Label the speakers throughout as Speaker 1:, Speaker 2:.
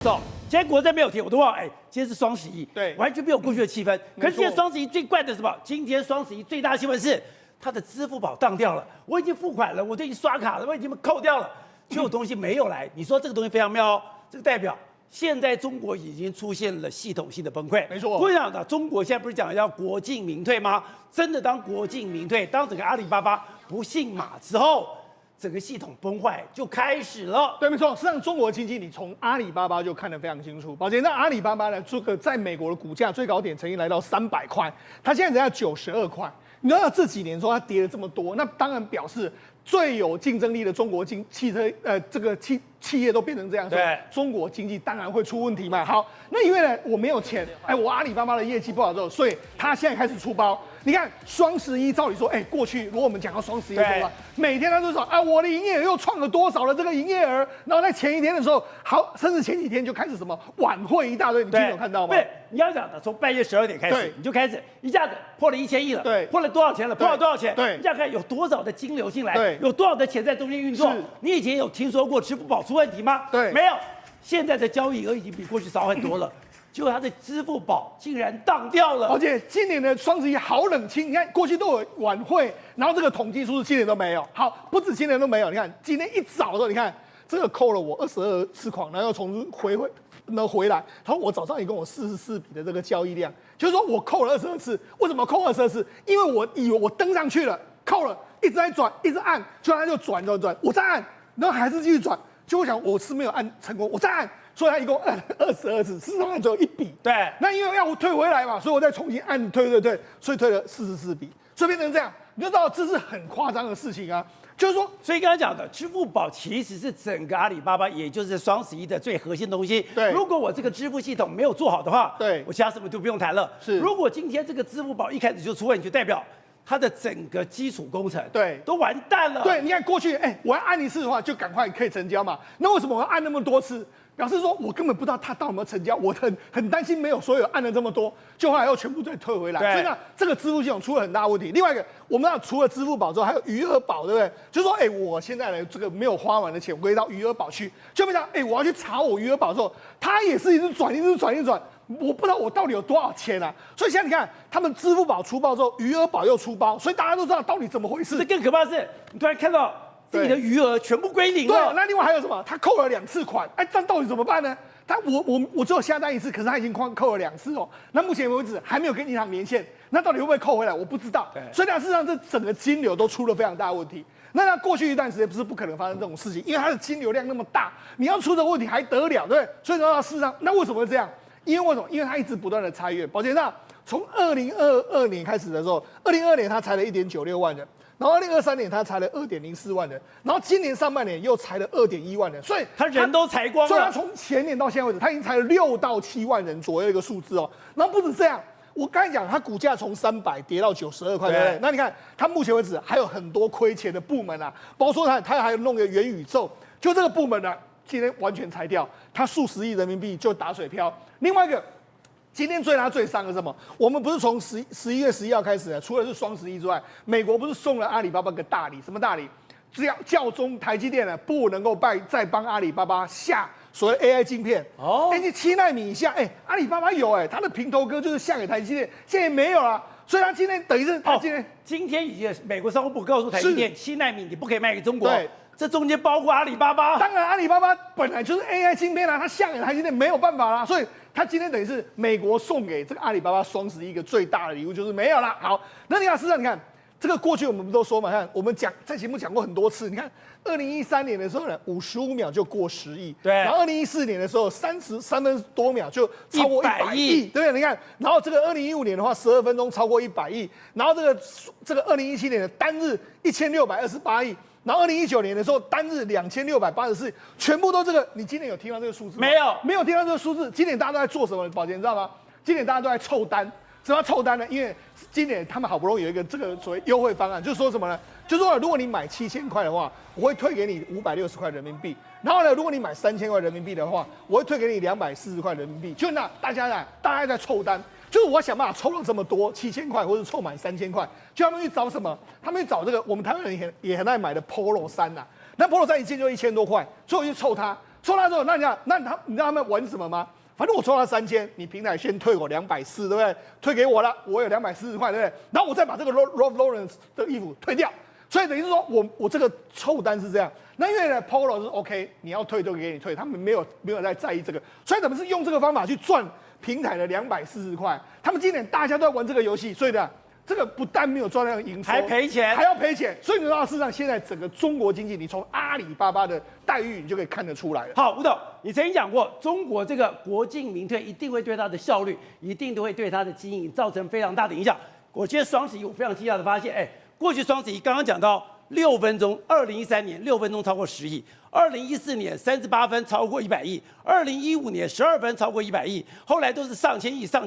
Speaker 1: 走，今天国政没有提，我都忘了。今天是双11，
Speaker 2: 对，
Speaker 1: 完全没有过去的气氛。可是今天双11最怪的是什么？今天双11最大的新闻是他的支付宝当掉了，我已经付款了，我都已经刷卡了，我已经扣掉了，结果东西没有来。你说这个东西非常妙哦，这个代表现在中国已经出现了系统性的崩溃。
Speaker 2: 没错，
Speaker 1: 我想的，中国现在不是讲要国进民退吗？真的当国进民退，当整个阿里巴巴不信马之后。整个系统崩坏就开始了。
Speaker 2: 对，没错。实际上，中国经济你从阿里巴巴就看得非常清楚。宝杰，那阿里巴巴呢？这个在美国的股价最高点曾经来到300块，它现在只要92块。你知道这几年说它跌了这么多，那当然表示最有竞争力的中国汽车这个企业都变成这样，
Speaker 1: 对，
Speaker 2: 中国经济当然会出问题嘛。好，那因为呢我没有钱，我阿里巴巴的业绩不好之后，所以它现在开始出包。你看双11，照理说，过去如果我们讲到双11的时候，每天他都说我的营业额又创了多少了这个营业额，然后在前一天的时候，好，甚至前几天就开始什么晚会一大堆，你今天有看到吗？
Speaker 1: 对，你要讲的从半夜12点开始，你就开始一下子破了1000亿了，
Speaker 2: 对，
Speaker 1: 破了多少钱了？破了多少钱？
Speaker 2: 对，
Speaker 1: 你想看有多少的金流进来？
Speaker 2: 对，
Speaker 1: 有多少的钱在中间运作？你以前有听说过支付宝出问题吗？
Speaker 2: 对，
Speaker 1: 没有。现在的交易额已经比过去少很多了。结果他的支付宝竟然当掉了，
Speaker 2: 而且今年的双11好冷清。你看过去都有晚会，然后这个统计数字今年都没有。好，不止今年都没有。你看今天一早的时候，你看这个扣了我22次款，然后又重回来。他说我早上一共有44笔的这个交易量，就是说我扣了22次。为什么扣22次？因为我以为我登上去了，扣了，一直在转，一直按，就它就转，我再按，然后还是继续转。就我想我是没有按成功，我再按。所以他一共按22次，事实上只有1笔。
Speaker 1: 对，
Speaker 2: 那因为要退回来嘛，所以我再重新按退，所以退了44笔，所以变成这样，你就知道这是很夸张的事情啊。就是说，
Speaker 1: 所以刚才讲的支付宝其实是整个阿里巴巴，也就是双11的最核心的东西。
Speaker 2: 对，
Speaker 1: 如果我这个支付系统没有做好的话，
Speaker 2: 对，
Speaker 1: 我其他什么都不用谈了。
Speaker 2: 是，
Speaker 1: 如果今天这个支付宝一开始就出问题，就代表它的整个基础工程都完蛋了。
Speaker 2: 对，你看过去，我要按一次的话就赶快可以成交嘛，那为什么我要按那么多次？表示说我根本不知道他到底有没有成交，我很担心没有所有按了这么多，就后来又全部再退回来。所以呢，这个支付系统出了很大问题。另外一个，我们要除了支付宝之后，还有余额宝，对不对？就是说，我现在呢这个没有花完的钱，我可以到余额宝去。就没想，我要去查我余额宝的时候，它也是一直转，我不知道我到底有多少钱啊。所以现在你看，他们支付宝出包之后，余额宝又出包，所以大家都知道到底怎么回事。
Speaker 1: 这更可怕的是，你突然看到自己的余额全部归零了。
Speaker 2: 对，那另外还有什么？他扣了2次款，这到底怎么办呢？我只有下单1次，可是他已经扣了2次哦。那目前为止还没有跟银行连线，那到底会不会扣回来？我不知道。所以事实上这整个金流都出了非常大的问题。那过去一段时间不可能发生这种事情，因为它的金流量那么大，你要出这个问题还得了，对不对？所以呢，事实上那为什么会这样？因为它一直不断的裁员。宝杰那从2022年开始的时候，2022年他裁了1.96万人。然后2023年他裁了2.04万人，然后今年上半年又裁了2.1万人，所以
Speaker 1: 他人都裁光了。
Speaker 2: 所以他从前年到现在为止，他已经裁了6到7万人左右的一个数字哦。然后不止这样，我刚才讲他股价从300跌到92块，对不对？那你看他目前为止还有很多亏钱的部门啊，包括说他还有弄个元宇宙，就这个部门呢，今天完全裁掉，他数十亿人民币就打水漂。另外一个。今天最伤的是什么？我们不是从11月11号开始的，除了是双11之外，美国不是送了阿里巴巴个大礼？什么大礼？只要教宗台积电呢不能够再帮阿里巴巴下所谓 AI 晶片哦，你7奈米以下，阿里巴巴有它的平头哥就是下给台积电，现在没有了，所以他今天等于是他
Speaker 1: 今天已经美国商务部告诉台积电7奈米你不可以卖给中国。
Speaker 2: 对。
Speaker 1: 这中间包括阿里巴巴，
Speaker 2: 当然阿里巴巴本来就是 AI 晶片啦，它下给台积电没有办法啦，所以它今天等于是美国送给这个阿里巴巴双11一个最大的礼物就是没有啦。好，那你看事实上你看这个过去我们不都说嘛，看我们在节目讲过很多次，你看2013年的时候呢，55秒就过10亿，
Speaker 1: 对，
Speaker 2: 然后2014年的时候33分多秒就超过100亿，对不对？你看，然后这个2015年的话12分钟超过100亿，然后这个2017年的单日1628亿。然后2019年的时候，单日2684，全部都这个。你今年有听到这个数字吗？没有听到这个数字。今年大家都在做什么？宝杰，你知道吗？今年大家都在凑单。什么凑单呢？因为今年他们好不容易有一个这个所谓优惠方案，就是说什么呢？就是说如果你买7000块的话，我会退给你560块人民币。然后呢，如果你买3000块人民币的话，我会退给你240块人民币。就那大家在凑单。就是我想办法抽到这么多7000块，或者凑满3000块，就他们去找什么？他们去找这个我们台湾人也很爱买的 Polo 衫呐。那 Polo 衫一件就1000多块，所以我去凑它。抽到之后，那你知道他们玩什么吗？反正我抽到3000，你平台先退我240，对不对？退给我了，我有240块，对不对？然后我再把这个 Ralph Lauren 的衣服退掉，所以等于是说我这个抽单是这样。那因为呢 Polo 是 OK， 你要退就给你退，他们没有在意这个，所以他们是用这个方法去赚平台的240块。他们今年大家都在玩这个游戏，所以呢。这个不但没有赚到营收，
Speaker 1: 还赔钱，
Speaker 2: 还要赔钱，所以你知道，事实上现在整个中国经济，你从阿里巴巴的待遇，你就可以看得出来了。
Speaker 1: 好，吴董，你曾经讲过，中国这个国进民退一定会对它的效率，一定都会对它的经营造成非常大的影响。我今天双11，我非常惊讶的发现，过去双11刚刚讲到6分钟，2013年6分钟超过10亿，2014年38分超过100亿，2015年12分超过100亿，后来都是上千亿、甚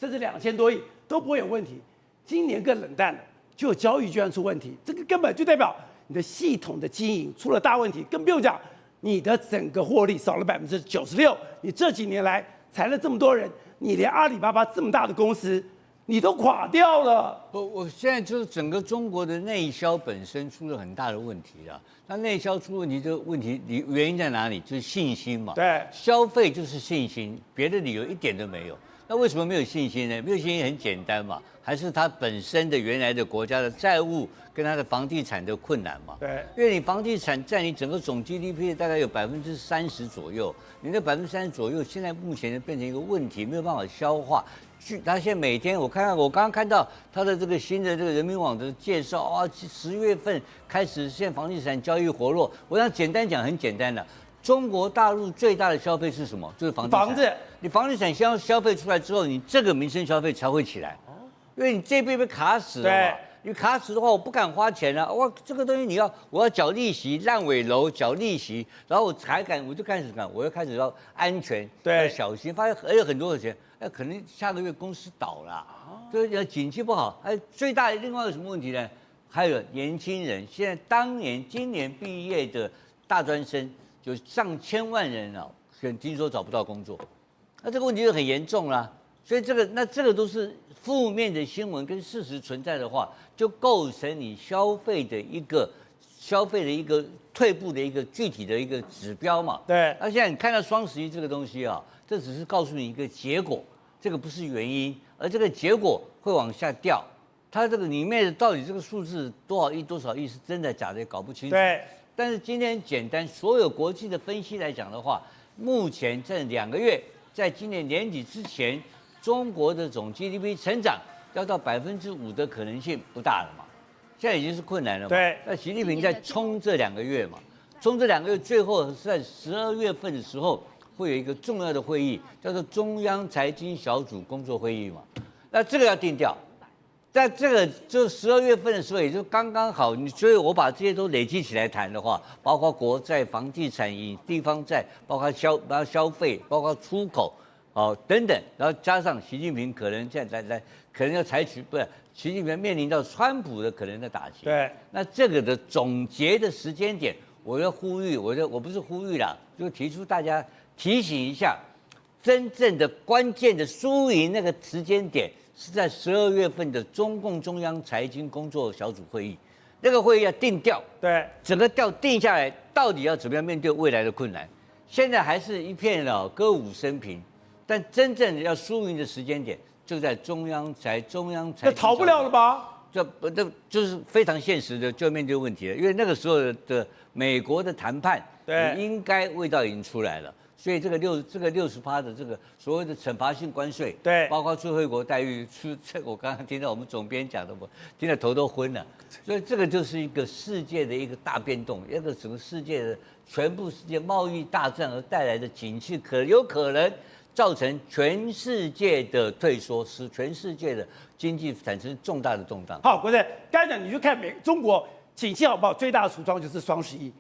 Speaker 1: 至2000多亿都不会有问题。今年更冷淡了，就有交易居然出问题，这个根本就代表你的系统的经营出了大问题，更不用讲你的整个获利少了96%，你这几年来裁了这么多人，你连阿里巴巴这么大的公司你都垮掉了。
Speaker 3: 我现在就是整个中国的内销本身出了很大的问题了。那内销出问题，这个问题原因在哪里？就是信心嘛。
Speaker 1: 对，
Speaker 3: 消费就是信心，别的理由一点都没有。那为什么没有信心呢？没有信心很简单嘛，还是它本身的原来的国家的债务跟它的房地产的困难嘛。
Speaker 1: 对，
Speaker 3: 因为你房地产占你整个总 GDP 大概有30%左右，你的30%左右，现在目前变成一个问题，没有办法消化。他现在每天我刚刚看到他的这个新的这个人民网的介绍啊，10月份开始现在房地产交易活络。我想简单讲，很简单的。中国大陆最大的消费是什么？就是房地产。
Speaker 1: 房子，
Speaker 3: 你房地产消费出来之后，你这个民生消费才会起来。因为你这边被卡死了嘛。你卡死的话，我不敢花钱了。哇，这个东西我要缴利息，烂尾楼缴利息，然后我就开始我要开始要安全，要小心。发现还有很多的钱，可能下个月公司倒了，所以景气不好。最大的另外有什么问题呢？还有年轻人，现在今年毕业的大专生。就上千万人啊，听说找不到工作，那这个问题就很严重啦。所以这个都是负面的新闻跟事实存在的话，就构成你消费的一个退步的一个具体的一个指标嘛。
Speaker 1: 对。
Speaker 3: 那现在你看到双11这个东西啊，这只是告诉你一个结果，这个不是原因，而这个结果会往下掉。它这个里面的到底这个数字多少亿是真的假的也搞不清楚。
Speaker 1: 对。
Speaker 3: 但是今天简单，所有国际的分析来讲的话，目前这2个月，在今年年底之前，中国的总 GDP 成长要到5%的可能性不大了嘛，现在已经是困难了嘛。
Speaker 1: 对。
Speaker 3: 那习近平在冲这2个月嘛，冲这2个月，最后是在12月份的时候，会有一个重要的会议，叫做中央财经小组工作会议嘛。那这个要定调。在这个就12月份的时候，也就刚刚好。所以我把这些都累积起来谈的话，包括国债、房地产、地方债，包括消费，包括出口，等等，然后加上习近平可能现在可能要采取习近平面临到川普的可能的打击。
Speaker 1: 对。
Speaker 3: 那这个的总结的时间点，我要呼吁，我不是呼吁啦，就提出大家提醒一下，真正的关键的输赢那个时间点。是在12月份的中共中央财经工作小组会议，那个会议要定调，
Speaker 1: 对，
Speaker 3: 整个调定下来，到底要怎么样面对未来的困难？现在还是一片歌舞升平，但真正要输赢的时间点就在中央财，
Speaker 1: 那逃不了了吧？
Speaker 3: 这就是非常现实的，就要面对问题了。因为那个时候的美国的谈判，
Speaker 1: 对，
Speaker 3: 应该味道已经出来了。所以这个60%的这个所谓的惩罚性关税，
Speaker 1: 对，
Speaker 3: 包括最惠国待遇，我刚刚听到我们总编讲的，我听得头都昏了。所以这个就是一个世界的一个大变动，一个整个世界的全部世界贸易大战而带来的景气，有可能造成全世界的退缩，使全世界的经济产生重大的动荡。
Speaker 1: 好，国正，刚才讲你去看中国景气好不好，最大的橱窗就是双11。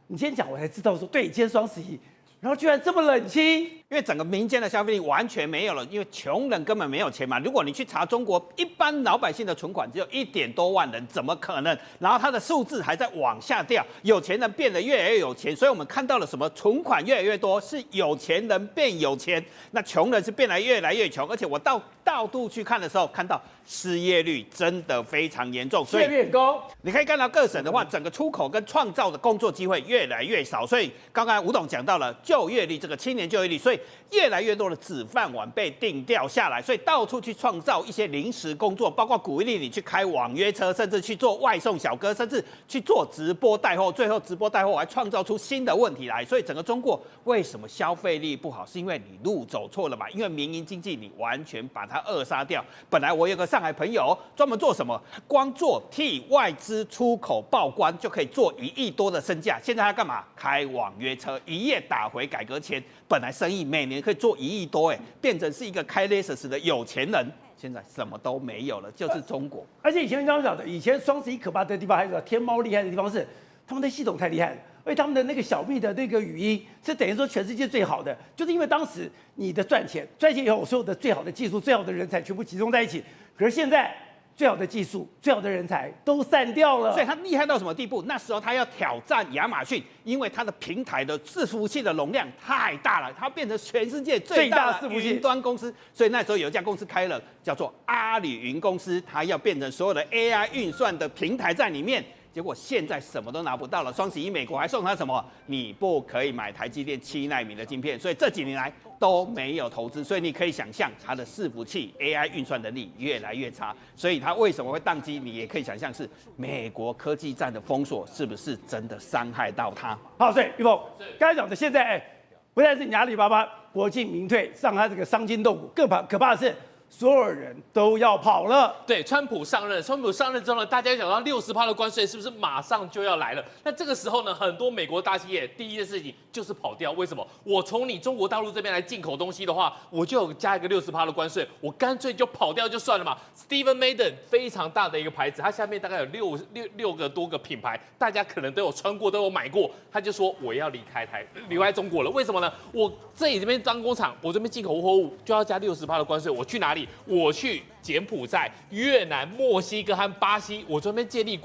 Speaker 1: 你今天讲我才知道说，对，今天双11。然后居然这么冷清，
Speaker 4: 因为整个民间的消费力完全没有了，因为穷人根本没有钱嘛。如果你去查中国一般老百姓的存款只有1点多万人，怎么可能？然后它的数字还在往下掉，有钱人变得越来越有钱，所以我们看到了什么？存款越来越多，是有钱人变有钱，那穷人是变得越来越穷。而且我到处去看的时候，看到失业率真的非常严重，
Speaker 1: 失业率很高。
Speaker 4: 你可以看到各省的话，整个出口跟创造的工作机会越来越少，所以刚刚吴董讲到了就业率，这个青年就业率，所以越来越多的纸饭碗被定掉下来，所以到处去创造一些临时工作，包括鼓励你去开网约车，甚至去做外送小哥，甚至去做直播带货，最后直播带货还创造出新的问题来。所以整个中国为什么消费力不好？是因为你路走错了嘛？因为民营经济你完全把它扼杀掉。本来我有个上海朋友专门做什么，光做替外资出口报关就可以做1亿多的身价，现在他干嘛？开网约车，一夜打回改革前本来生意每年可以做1亿多，变成是一个开 Lexus 的有钱人。现在什么都没有了，就是中国。
Speaker 1: 而且以前刚刚讲的，以前双11可怕的地方，还有天猫厉害的地方是，他们的系统太厉害了，而且他们的那个小米的那个语音是等于说全世界最好的，就是因为当时你的赚钱以后，所有的最好的技术、最好的人才全部集中在一起，可是现在最好的技术、最好的人才都散掉了。
Speaker 4: 所以他厉害到什么地步？那时候他要挑战亚马逊，因为他的平台的伺服器的容量太大了，它变成全世界最大的云端公司。所以那时候有一家公司开了，叫做阿里云公司，它要变成所有的 AI 运算的平台在里面。结果现在什么都拿不到了。双11美国还送他什么？你不可以买台积电7奈米的晶片。所以这几年来都没有投资，所以你可以想象它的伺服器 AI 运算能力越来越差。所以它为什么会宕机？你也可以想象是美国科技战的封锁是不是真的伤害到它？
Speaker 1: 好，所以玉峰刚才讲的，现在不但是你阿里巴巴国进民退，让它这个伤筋动骨，更可怕的是，所有人都要跑了。
Speaker 5: 对，川普上任之后呢，大家想到60%的关税是不是马上就要来了？那这个时候呢，很多美国大企业第一件事情就是跑掉。为什么？我从你中国大陆这边来进口东西的话，我就有加一个60%的关税，我干脆就跑掉就算了嘛。Steven Madden 非常大的一个牌子，它下面大概有六个多个品牌，大家可能都有穿过，都有买过。他就说我要离开中国了。为什么呢？我这边当工厂，我这边进口货物就要加60%的关税，我去哪里？我去柬埔寨、越南、墨西哥和巴西，我这边建立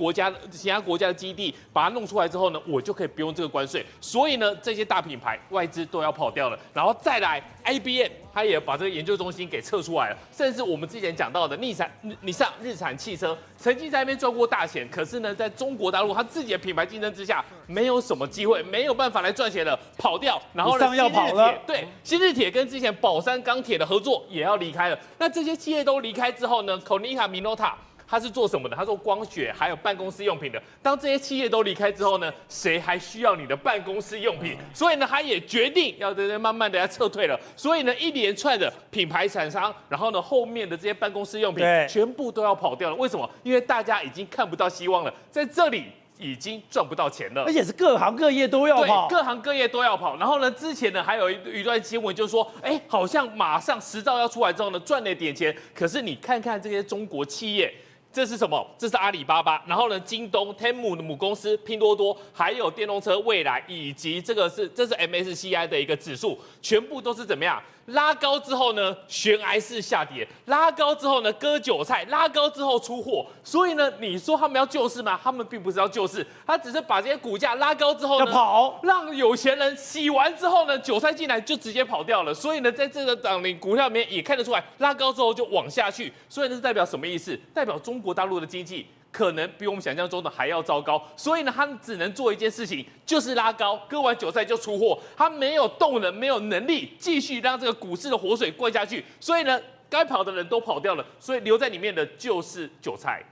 Speaker 5: 其他国家的基地，把它弄出来之后呢，我就可以不用这个关税。所以呢，这些大品牌外资都要跑掉了，然后再来 IBM， 它也把这个研究中心给撤出来了。甚至我们之前讲到的日产汽车，曾经在那边赚过大钱，可是呢，在中国大陆它自己的品牌竞争之下，没有什么机会，没有办法来赚钱了，跑掉。然后呢，
Speaker 1: 要跑了。
Speaker 5: 对，新日铁跟之前宝山钢铁的合作也要离开了。那这些企业都离开之后呢 ，Konica Minolta 它是做什么的？它做光学还有办公室用品的。当这些企业都离开之后呢，谁还需要你的办公室用品？所以呢，他也决定要在这慢慢的要撤退了。所以呢，一连串的品牌厂商，然后呢，后面的这些办公室用品全部都要跑掉了。为什么？因为大家已经看不到希望了，在这里已经赚不到钱了，
Speaker 1: 而且是各行各业都要跑，
Speaker 5: 各行各业都要跑。然后呢，之前呢还有一段新闻，就是说，好像马上10兆要出来之后呢，赚了点钱。可是你看看这些中国企业。这是什么？这是阿里巴巴，然后呢，京东、Temu 的母公司拼多多，还有电动车蔚来，以及这是 MSCI 的一个指数，全部都是怎么样？拉高之后呢，悬崖式下跌；拉高之后呢，割韭菜；拉高之后出货。所以呢，你说他们要救市吗？他们并不是要救市，他只是把这些股价拉高之后呢，
Speaker 1: 要跑，
Speaker 5: 让有钱人洗完之后呢，韭菜进来就直接跑掉了。所以呢，在这个涨领股票里面也看得出来，拉高之后就往下去。所以这是代表什么意思？代表中国大陆的经济可能比我们想象中的还要糟糕，所以呢，他们只能做一件事情，就是拉高，割完韭菜就出货。他没有动能，没有能力继续让这个股市的活水灌下去，所以呢，该跑的人都跑掉了，所以留在里面的就是韭菜。